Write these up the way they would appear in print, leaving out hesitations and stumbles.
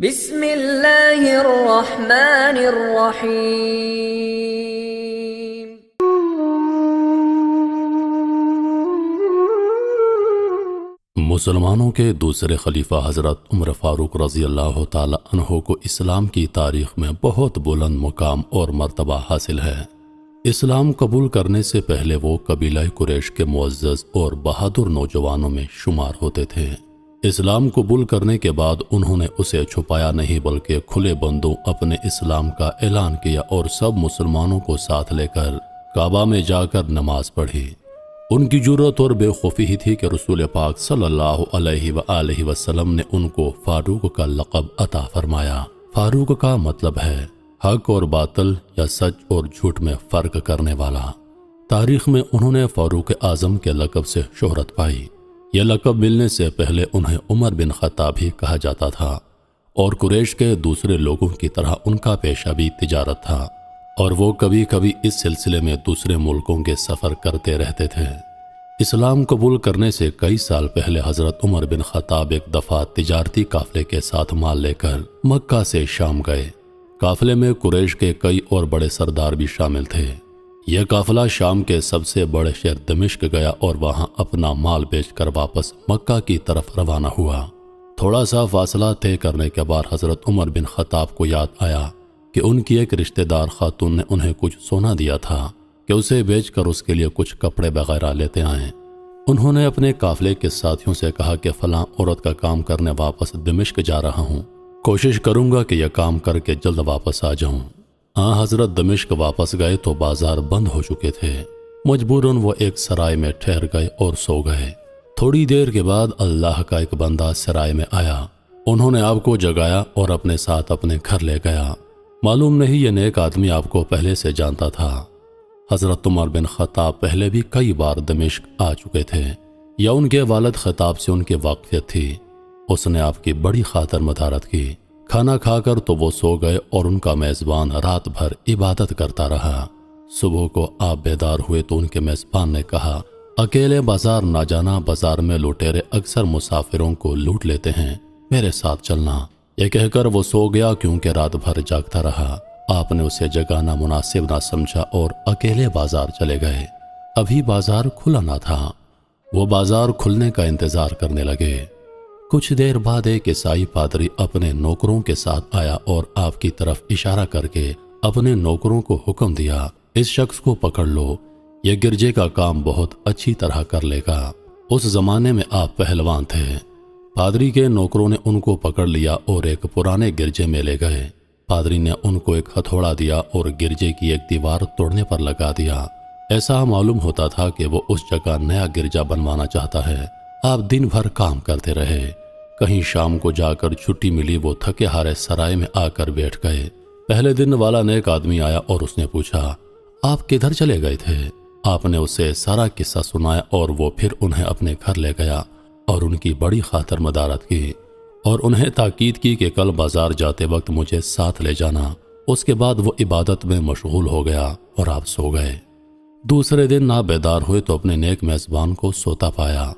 بسم اللہ الرحمن الرحیم۔ مسلمانوں کے دوسرے خلیفہ حضرت عمر فاروق رضی اللہ تعالی عنہ کو اسلام کی تاریخ میں بہت بلند مقام اور مرتبہ حاصل ہے۔ اسلام قبول کرنے سے پہلے وہ قبیلہ قریش کے معزز اور بہادر نوجوانوں میں شمار ہوتے تھے۔ اسلام قبول کرنے کے بعد انہوں نے اسے چھپایا نہیں بلکہ کھلے بندوں اپنے اسلام کا اعلان کیا اور سب مسلمانوں کو ساتھ لے کر کعبہ میں جا کر نماز پڑھی۔ ان کی جرأت اور بے خوفی ہی تھی کہ رسول پاک صلی اللہ علیہ وآلہ وسلم نے ان کو فاروق کا لقب عطا فرمایا۔ فاروق کا مطلب ہے حق اور باطل یا سچ اور جھوٹ میں فرق کرنے والا۔ تاریخ میں انہوں نے فاروق اعظم کے لقب سے شہرت پائی۔ یہ لقب ملنے سے پہلے انہیں عمر بن خطاب ہی کہا جاتا تھا اور قریش کے دوسرے لوگوں کی طرح ان کا پیشہ بھی تجارت تھا اور وہ کبھی کبھی اس سلسلے میں دوسرے ملکوں کے سفر کرتے رہتے تھے۔ اسلام قبول کرنے سے کئی سال پہلے حضرت عمر بن خطاب ایک دفعہ تجارتی قافلے کے ساتھ مال لے کر مکہ سے شام گئے۔ قافلے میں قریش کے کئی اور بڑے سردار بھی شامل تھے۔ یہ قافلہ شام کے سب سے بڑے شہر دمشق گیا اور وہاں اپنا مال بیچ کر واپس مکہ کی طرف روانہ ہوا۔ تھوڑا سا فاصلہ طے کرنے کے بعد حضرت عمر بن خطاب کو یاد آیا کہ ان کی ایک رشتہ دار خاتون نے انہیں کچھ سونا دیا تھا کہ اسے بیچ کر اس کے لیے کچھ کپڑے وغیرہ لیتے آئیں۔ انہوں نے اپنے قافلے کے ساتھیوں سے کہا کہ فلاں عورت کا کام کرنے واپس دمشق جا رہا ہوں، کوشش کروں گا کہ یہ کام کر کے جلد واپس آ جاؤں۔ حضرت دمشق واپس گئے تو بازار بند ہو چکے تھے۔ مجبوراً وہ ایک سرائے میں ٹھہر گئے اور سو گئے۔ تھوڑی دیر کے بعد اللہ کا ایک بندہ سرائے میں آیا۔ انہوں نے آپ کو جگایا اور اپنے ساتھ اپنے گھر لے گیا۔ معلوم نہیں یہ نیک آدمی آپ کو پہلے سے جانتا تھا۔ حضرت عمر بن خطاب پہلے بھی کئی بار دمشق آ چکے تھے یا ان کے والد خطاب سے ان کی واقفیت تھی۔ اس نے آپ کی بڑی خاطر مدارت کی۔ کھانا کھا کر تو وہ سو گئے اور ان کا میزبان رات بھر عبادت کرتا رہا۔ صبح کو آپ بیدار ہوئے تو ان کے میزبان نے کہا، اکیلے بازار نہ جانا، بازار میں لٹیرے اکثر مسافروں کو لوٹ لیتے ہیں، میرے ساتھ چلنا۔ یہ کہہ کر وہ سو گیا کیونکہ رات بھر جاگتا رہا۔ آپ نے اسے جگانا مناسب نہ سمجھا اور اکیلے بازار چلے گئے۔ ابھی بازار کھلا نہ تھا۔ وہ بازار کھلنے کا انتظار کرنے لگے۔ کچھ دیر بعد ایک عیسائی پادری اپنے نوکروں کے ساتھ آیا اور آپ کی طرف اشارہ کر کے اپنے نوکروں کو حکم دیا، اس شخص کو پکڑ لو، یہ گرجے کا کام بہت اچھی طرح کر لے گا۔ اس زمانے میں آپ پہلوان تھے۔ پادری کے نوکروں نے ان کو پکڑ لیا اور ایک پرانے گرجے میں لے گئے۔ پادری نے ان کو ایک ہتھوڑا دیا اور گرجے کی ایک دیوار توڑنے پر لگا دیا۔ ایسا معلوم ہوتا تھا کہ وہ اس جگہ نیا گرجا بنوانا چاہتا ہے۔ آپ دن بھر کام کرتے رہے۔ کہیں شام کو جا کر چھٹی ملی، وہ تھکے ہارے سرائے میں آ کر بیٹھ گئے۔ پہلے دن والا نیک آدمی آیا اور اس نے پوچھا، آپ کدھر چلے گئے تھے؟ آپ نے اسے سارا قصہ سنایا اور وہ پھر انہیں اپنے گھر لے گیا اور ان کی بڑی خاطر مدارت کی اور انہیں تاکید کی کہ کل بازار جاتے وقت مجھے ساتھ لے جانا۔ اس کے بعد وہ عبادت میں مشغول ہو گیا اور آپ سو گئے۔ دوسرے دن آپ بیدار ہوئے تو اپنے نیک میزبان کو سوتا پایا۔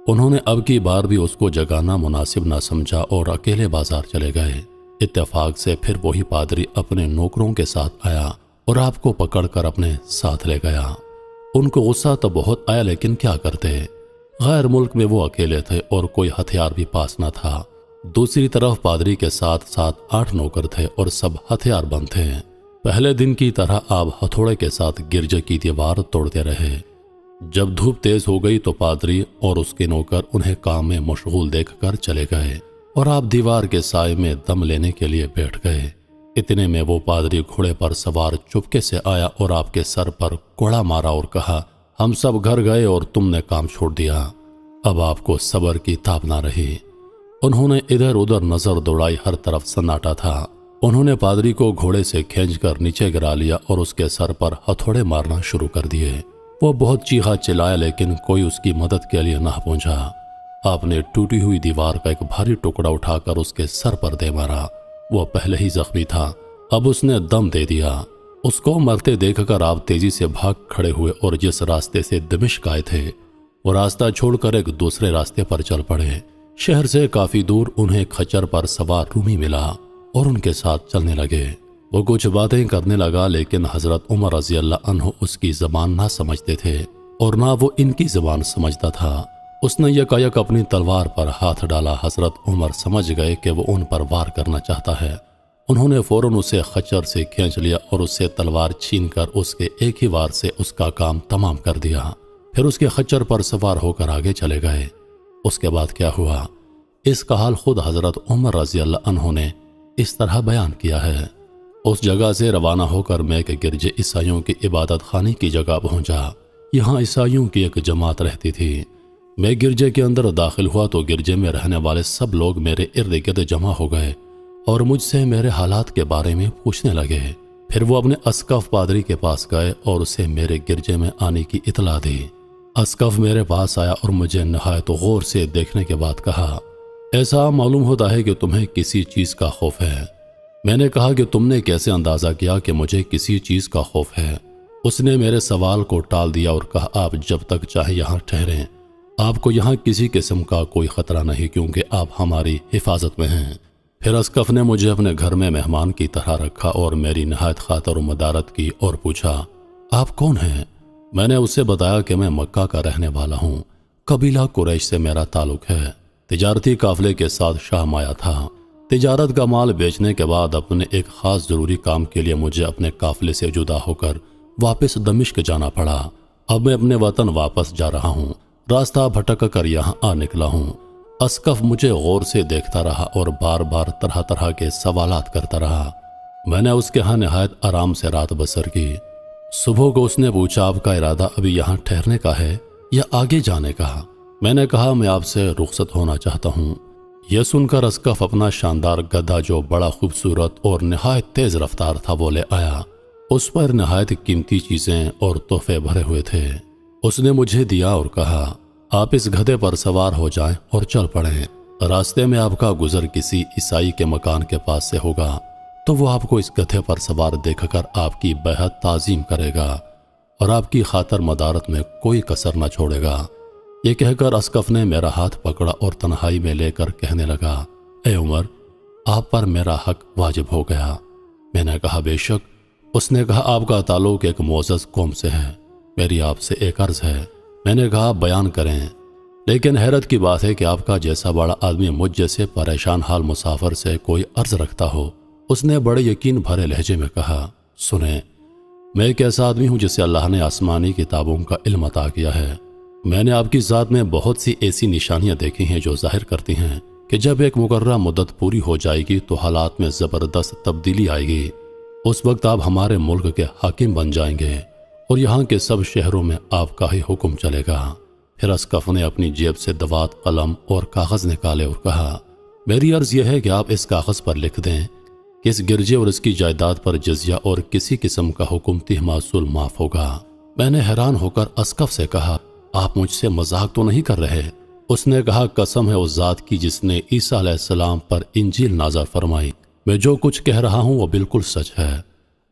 انہوں نے اب کی بار بھی اس کو جگانا مناسب نہ سمجھا اور اکیلے بازار چلے گئے۔ اتفاق سے پھر وہی پادری اپنے نوکروں کے ساتھ آیا اور آپ کو پکڑ کر اپنے ساتھ لے گیا۔ ان کو غصہ تو بہت آیا لیکن کیا کرتے، غیر ملک میں وہ اکیلے تھے اور کوئی ہتھیار بھی پاس نہ تھا۔ دوسری طرف پادری کے ساتھ 7-8 نوکر تھے اور سب ہتھیار بند تھے۔ پہلے دن کی طرح آپ ہتھوڑے کے ساتھ گرجے کی دیوار توڑتے رہے۔ جب دھوپ تیز ہو گئی تو پادری اور اس کے نوکر انہیں کام میں مشغول دیکھ کر چلے گئے اور آپ دیوار کے سائے میں دم لینے کے لیے بیٹھ گئے۔ اتنے میں وہ پادری گھوڑے پر سوار چپکے سے آیا اور آپ کے سر پر کوڑا مارا اور کہا، ہم سب گھر گئے اور تم نے کام چھوڑ دیا۔ اب آپ کو صبر کی تاب نہ رہی۔ انہوں نے ادھر ادھر نظر دوڑائی، ہر طرف سناٹا تھا۔ انہوں نے پادری کو گھوڑے سے کھینچ کر نیچے گرا لیا اور اس کے سر پر ہتھوڑے مارنا شروع کر دیے۔ وہ بہت چیخا چلایا لیکن کوئی اس کی مدد کے لیے نہ پہنچا۔ آپ نے ٹوٹی ہوئی دیوار کا ایک بھاری ٹکڑا اٹھا کر اس کے سر پر دے مارا۔ وہ پہلے ہی زخمی تھا، اب اس نے دم دے دیا۔ اس کو مرتے دیکھ کر آپ تیزی سے بھاگ کھڑے ہوئے اور جس راستے سے دمشق آئے تھے وہ راستہ چھوڑ کر ایک دوسرے راستے پر چل پڑے۔ شہر سے کافی دور انہیں خچر پر سوار رومی ملا اور ان کے ساتھ چلنے لگے۔ وہ کچھ باتیں کرنے لگا لیکن حضرت عمر رضی اللہ عنہ اس کی زبان نہ سمجھتے تھے اور نہ وہ ان کی زبان سمجھتا تھا۔ اس نے یکایک اپنی تلوار پر ہاتھ ڈالا۔ حضرت عمر سمجھ گئے کہ وہ ان پر وار کرنا چاہتا ہے۔ انہوں نے فوراً اسے خچر سے کھینچ لیا اور اس سے تلوار چھین کر اس کے ایک ہی وار سے اس کا کام تمام کر دیا۔ پھر اس کے خچر پر سوار ہو کر آگے چلے گئے۔ اس کے بعد کیا ہوا، اس کا حال خود حضرت عمر رضی اللہ عنہ نے اس طرح بیان کیا ہے۔ اس جگہ سے روانہ ہو کر میں ایک گرجے عیسائیوں کی عبادت خانے کی جگہ پہنچا۔ یہاں عیسائیوں کی ایک جماعت رہتی تھی۔ میں گرجے کے اندر داخل ہوا تو گرجے میں رہنے والے سب لوگ میرے ارد گرد جمع ہو گئے اور مجھ سے میرے حالات کے بارے میں پوچھنے لگے۔ پھر وہ اپنے اسقف پادری کے پاس گئے اور اسے میرے گرجے میں آنے کی اطلاع دی۔ اسقف میرے پاس آیا اور مجھے نہایت غور سے دیکھنے کے بعد کہا، ایسا معلوم ہوتا ہے کہ تمہیں کسی چیز کا خوف ہے۔ میں نے کہا کہ تم نے کیسے اندازہ کیا کہ مجھے کسی چیز کا خوف ہے؟ اس نے میرے سوال کو ٹال دیا اور کہا، آپ جب تک چاہے یہاں ٹھہریں، آپ کو یہاں کسی قسم کا کوئی خطرہ نہیں کیونکہ آپ ہماری حفاظت میں ہیں۔ پھر اسقف نے مجھے اپنے گھر میں مہمان کی طرح رکھا اور میری نہایت خاطر و مدارت کی اور پوچھا، آپ کون ہیں؟ میں نے اسے بتایا کہ میں مکہ کا رہنے والا ہوں، قبیلہ قریش سے میرا تعلق ہے، تجارتی قافلے کے ساتھ شام آیا تھا۔ تجارت کا مال بیچنے کے بعد اپنے ایک خاص ضروری کام کے لیے مجھے اپنے قافلے سے جدا ہو کر واپس دمشق جانا پڑا۔ اب میں اپنے وطن واپس جا رہا ہوں، راستہ بھٹک کر یہاں آ نکلا ہوں۔ اسقف مجھے غور سے دیکھتا رہا اور بار بار طرح طرح کے سوالات کرتا رہا۔ میں نے اس کے ہاں نہایت آرام سے رات بسر کی۔ صبح کو اس نے پوچھا، آپ کا ارادہ ابھی یہاں ٹھہرنے کا ہے یا آگے جانے کا؟ میں نے کہا، میں آپ سے رخصت ہونا چاہتا ہوں۔ یہ سن کر اسقف اپنا شاندار گدھا جو بڑا خوبصورت اور نہایت تیز رفتار تھا وہ لے آیا۔ اس پر نہایت قیمتی چیزیں اور تحفے بھرے ہوئے تھے۔ اس نے مجھے دیا اور کہا، آپ اس گدھے پر سوار ہو جائیں اور چل پڑیں۔ راستے میں آپ کا گزر کسی عیسائی کے مکان کے پاس سے ہوگا تو وہ آپ کو اس گدھے پر سوار دیکھ کر آپ کی بہت تعظیم کرے گا اور آپ کی خاطر مدارت میں کوئی کسر نہ چھوڑے گا۔ یہ کہہ کر اسقف نے میرا ہاتھ پکڑا اور تنہائی میں لے کر کہنے لگا، اے عمر، آپ پر میرا حق واجب ہو گیا۔ میں نے کہا، بے شک۔ اس نے کہا، آپ کا تعلق ایک معزز قوم سے ہے، میری آپ سے ایک عرض ہے۔ میں نے کہا، بیان کریں۔ لیکن حیرت کی بات ہے کہ آپ کا جیسا بڑا آدمی مجھ جیسے پریشان حال مسافر سے کوئی عرض رکھتا ہو۔ اس نے بڑے یقین بھرے لہجے میں کہا، سنیں، میں ایک ایسا آدمی ہوں جسے اللہ نے آسمانی کتابوں کا علم عطا کیا ہے۔ میں نے آپ کی ذات میں بہت سی ایسی نشانیاں دیکھی ہیں جو ظاہر کرتی ہیں کہ جب ایک مقررہ مدت پوری ہو جائے گی تو حالات میں زبردست تبدیلی آئے گی۔ اس وقت آپ ہمارے ملک کے حاکم بن جائیں گے اور یہاں کے سب شہروں میں آپ کا ہی حکم چلے گا۔ پھر اسقف نے اپنی جیب سے دوات، قلم اور کاغذ نکالے اور کہا، میری عرض یہ ہے کہ آپ اس کاغذ پر لکھ دیں کہ اس گرجے اور اس کی جائیداد پر جزیہ اور کسی قسم کا حکومتی محصول معاف ہوگا۔ میں نے حیران ہو کر اسقف سے کہا، آپ مجھ سے مذاق تو نہیں کر رہے؟ اس نے کہا، قسم ہے اس ذات کی جس نے عیسیٰ علیہ السلام پر انجیل نازل فرمائی، میں جو کچھ کہہ رہا ہوں وہ بالکل سچ ہے۔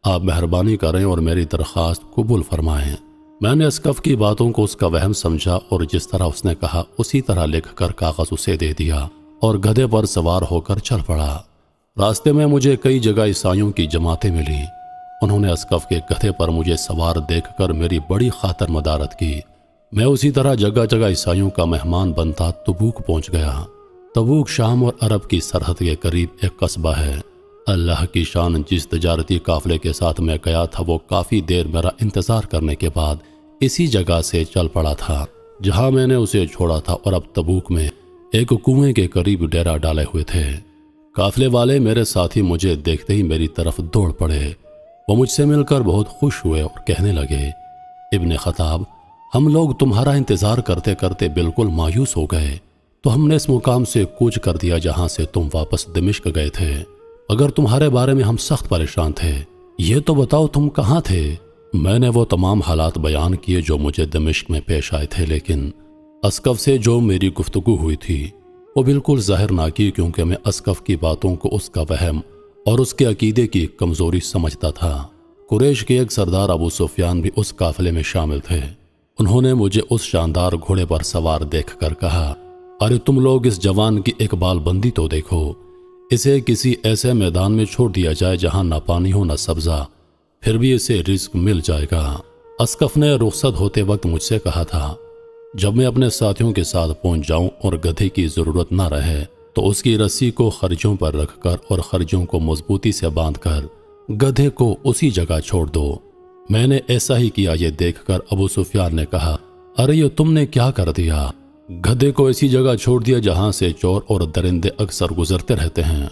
آپ مہربانی کریں اور میری درخواست قبول فرمائیں۔ میں نے اسقف کی باتوں کو اس کا وہم سمجھا اور جس طرح اس نے کہا اسی طرح لکھ کر کاغذ اسے دے دیا اور گدھے پر سوار ہو کر چل پڑا۔ راستے میں مجھے کئی جگہ عیسائیوں کی جماعتیں ملی۔ انہوں نے اسقف کے گدھے پر مجھے سوار دیکھ کر میری بڑی خاطر مدارت کی۔ میں اسی طرح جگہ جگہ عیسائیوں کا مہمان بنتا تبوک پہنچ گیا۔ تبوک شام اور عرب کی سرحد کے قریب ایک قصبہ ہے۔ اللہ کی شان، جس تجارتی قافلے کے ساتھ میں گیا تھا وہ کافی دیر میرا انتظار کرنے کے بعد اسی جگہ سے چل پڑا تھا جہاں میں نے اسے چھوڑا تھا، اور اب تبوک میں ایک کنویں کے قریب ڈیرا ڈالے ہوئے تھے۔ قافلے والے میرے ساتھی مجھے دیکھتے ہی میری طرف دوڑ پڑے۔ وہ مجھ سے مل کر بہت خوش ہوئے اور کہنے لگے، ابن خطاب، ہم لوگ تمہارا انتظار کرتے کرتے بالکل مایوس ہو گئے، تو ہم نے اس مقام سے کوچ کر دیا جہاں سے تم واپس دمشق گئے تھے۔ اگر تمہارے بارے میں ہم سخت پریشان تھے، یہ تو بتاؤ تم کہاں تھے؟ میں نے وہ تمام حالات بیان کیے جو مجھے دمشق میں پیش آئے تھے، لیکن اسقف سے جو میری گفتگو ہوئی تھی وہ بالکل ظاہر نہ کی، کیونکہ میں اسقف کی باتوں کو اس کا وہم اور اس کے عقیدے کی کمزوری سمجھتا تھا۔ قریش کے ایک سردار ابو سفیان بھی اس قافلے میں شامل تھے۔ انہوں نے مجھے اس شاندار گھوڑے پر سوار دیکھ کر کہا، ارے تم لوگ اس جوان کی اقبال بندی تو دیکھو، اسے کسی ایسے میدان میں چھوڑ دیا جائے جہاں نہ پانی ہو نہ سبزہ، پھر بھی اسے رزق مل جائے گا۔ اسقف نے رخصت ہوتے وقت مجھ سے کہا تھا جب میں اپنے ساتھیوں کے ساتھ پہنچ جاؤں اور گدھے کی ضرورت نہ رہے تو اس کی رسی کو خرجوں پر رکھ کر اور خرجوں کو مضبوطی سے باندھ کر گدھے کو اسی جگہ چھوڑ دو۔ میں نے ایسا ہی کیا۔ یہ دیکھ کر ابو سفیان نے کہا، ارے یہ تم نے کیا کر دیا؟ گدھے کو ایسی جگہ چھوڑ دیا جہاں سے چور اور درندے اکثر گزرتے رہتے ہیں۔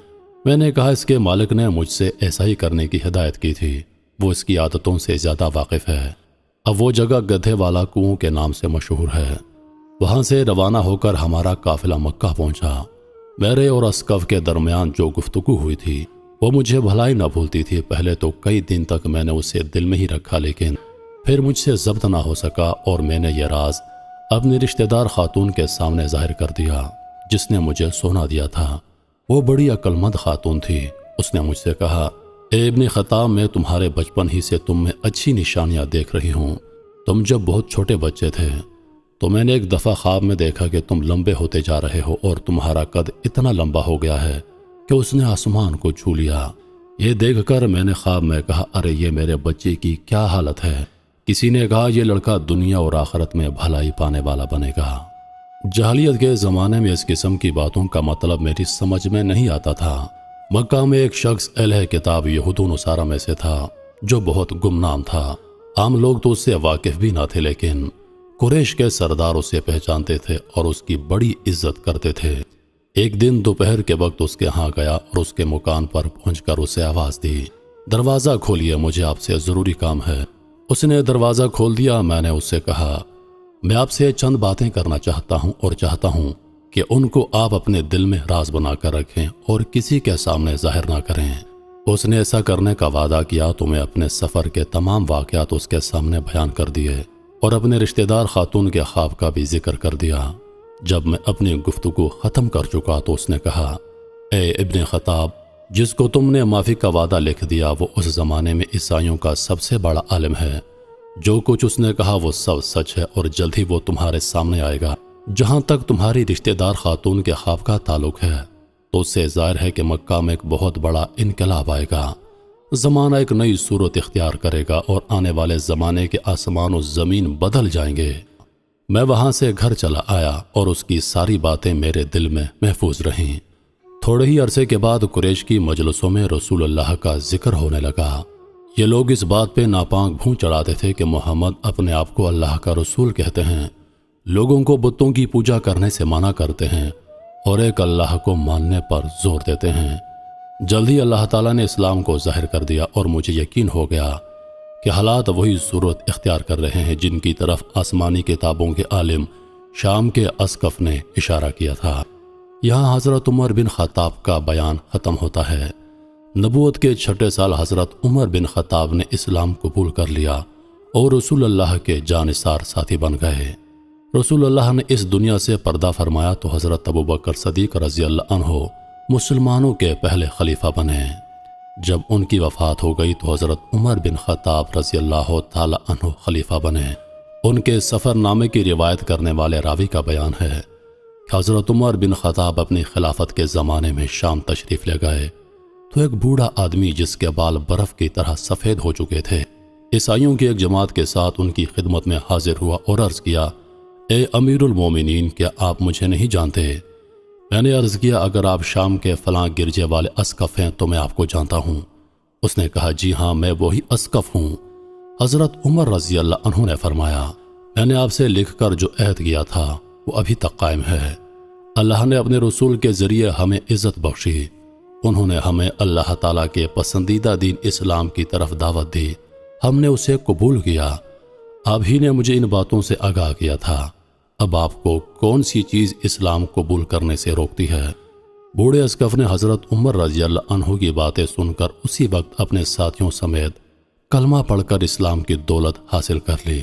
میں نے کہا، اس کے مالک نے مجھ سے ایسا ہی کرنے کی ہدایت کی تھی، وہ اس کی عادتوں سے زیادہ واقف ہے۔ اب وہ جگہ گدھے والا کنواں کے نام سے مشہور ہے۔ وہاں سے روانہ ہو کر ہمارا قافلہ مکہ پہنچا۔ میرے اور اسقف کے درمیان جو گفتگو ہوئی تھی وہ مجھے بھلائی نہ بھولتی تھی۔ پہلے تو کئی دن تک میں نے اسے دل میں ہی رکھا، لیکن پھر مجھ سے ضبط نہ ہو سکا اور میں نے یہ راز اپنی رشتہ دار خاتون کے سامنے ظاہر کر دیا جس نے مجھے سونا دیا تھا۔ وہ بڑی عقل مند خاتون تھی۔ اس نے مجھ سے کہا، اے ابن خطاب، میں تمہارے بچپن ہی سے تم میں اچھی نشانیاں دیکھ رہی ہوں۔ تم جب بہت چھوٹے بچے تھے تو میں نے ایک دفعہ خواب میں دیکھا کہ تم لمبے ہوتے جا رہے ہو اور تمہارا قد اتنا لمبا ہو گیا ہے کہ اس نے آسمان کو چھو لیا۔ یہ دیکھ کر میں نے خواب میں کہا، ارے یہ میرے بچے کی کیا حالت ہے؟ کسی نے کہا، یہ لڑکا دنیا اور آخرت میں بھلائی پانے والا بنے گا۔ جاہلیت کے زمانے میں اس قسم کی باتوں کا مطلب میری سمجھ میں نہیں آتا تھا۔ مکہ میں ایک شخص اہل کتاب یہود و نصارہ میں سے تھا جو بہت گمنام تھا۔ عام لوگ تو اس سے واقف بھی نہ تھے، لیکن قریش کے سردار اسے پہچانتے تھے اور اس کی بڑی عزت کرتے تھے۔ ایک دن دوپہر کے وقت اس کے ہاں گیا اور اس کے مکان پر پہنچ کر اسے آواز دی، دروازہ کھولیے، مجھے آپ سے ضروری کام ہے۔ اس نے دروازہ کھول دیا۔ میں نے اس سے کہا، میں آپ سے چند باتیں کرنا چاہتا ہوں اور چاہتا ہوں کہ ان کو آپ اپنے دل میں راز بنا کر رکھیں اور کسی کے سامنے ظاہر نہ کریں۔ اس نے ایسا کرنے کا وعدہ کیا تو میں اپنے سفر کے تمام واقعات اس کے سامنے بیان کر دیے اور اپنے رشتہ دار خاتون کے خواب کا بھی ذکر کر دیا۔ جب میں اپنی گفتگو ختم کر چکا تو اس نے کہا، اے ابن خطاب، جس کو تم نے معافی کا وعدہ لکھ دیا وہ اس زمانے میں عیسائیوں کا سب سے بڑا عالم ہے۔ جو کچھ اس نے کہا وہ سب سچ ہے اور جلد ہی وہ تمہارے سامنے آئے گا۔ جہاں تک تمہاری رشتہ دار خاتون کے خواب کا تعلق ہے تو اس سے ظاہر ہے کہ مکہ میں ایک بہت بڑا انقلاب آئے گا۔ زمانہ ایک نئی صورت اختیار کرے گا اور آنے والے زمانے کے آسمان و زمین بدل جائیں گے۔ میں وہاں سے گھر چلا آیا اور اس کی ساری باتیں میرے دل میں محفوظ رہیں۔ تھوڑے ہی عرصے کے بعد قریش کی مجلسوں میں رسول اللہ کا ذکر ہونے لگا۔ یہ لوگ اس بات پہ ناپاک بھون چڑھاتے تھے کہ محمد اپنے آپ کو اللہ کا رسول کہتے ہیں، لوگوں کو بتوں کی پوجا کرنے سے منع کرتے ہیں اور ایک اللہ کو ماننے پر زور دیتے ہیں۔ جلد ہی اللہ تعالیٰ نے اسلام کو ظاہر کر دیا اور مجھے یقین ہو گیا کہ حالات وہی صورت اختیار کر رہے ہیں جن کی طرف آسمانی کتابوں کے عالم شام کے اسقف نے اشارہ کیا تھا۔ یہاں حضرت عمر بن خطاب کا بیان ختم ہوتا ہے۔ نبوت کے 6 سال حضرت عمر بن خطاب نے اسلام قبول کر لیا اور رسول اللہ کے جانثار ساتھی بن گئے۔ رسول اللہ نے اس دنیا سے پردہ فرمایا تو حضرت ابوبکر صدیق رضی اللہ عنہ مسلمانوں کے پہلے خلیفہ بنے۔ جب ان کی وفات ہو گئی تو حضرت عمر بن خطاب رضی اللہ تعالی عنہ خلیفہ بنے۔ ان کے سفر نامے کی روایت کرنے والے راوی کا بیان ہے کہ حضرت عمر بن خطاب اپنی خلافت کے زمانے میں شام تشریف لے گئے تو ایک بوڑھا آدمی جس کے بال برف کی طرح سفید ہو چکے تھے عیسائیوں کی ایک جماعت کے ساتھ ان کی خدمت میں حاضر ہوا اور عرض کیا، اے امیر المومنین، کیا آپ مجھے نہیں جانتے؟ میں نے عرض کیا، اگر آپ شام کے فلاں گرجے والے اسقف ہیں تو میں آپ کو جانتا ہوں۔ اس نے کہا، جی ہاں، میں وہی اسقف ہوں۔ حضرت عمر رضی اللہ عنہ نے فرمایا، میں نے آپ سے لکھ کر جو عہد کیا تھا وہ ابھی تک قائم ہے۔ اللہ نے اپنے رسول کے ذریعے ہمیں عزت بخشی۔ انہوں نے ہمیں اللہ تعالیٰ کے پسندیدہ دین اسلام کی طرف دعوت دی، ہم نے اسے قبول کیا۔ آپ ہی نے مجھے ان باتوں سے آگاہ کیا تھا، اب آپ کو کون سی چیز اسلام قبول کرنے سے روکتی ہے؟ بوڑھے اسقف نے حضرت عمر رضی اللہ عنہ کی باتیں سن کر اسی وقت اپنے ساتھیوں سمیت کلمہ پڑھ کر اسلام کی دولت حاصل کر لی۔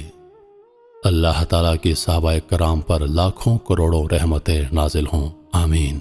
اللہ تعالیٰ کی صحابہ کرام پر لاکھوں کروڑوں رحمتیں نازل ہوں، آمین۔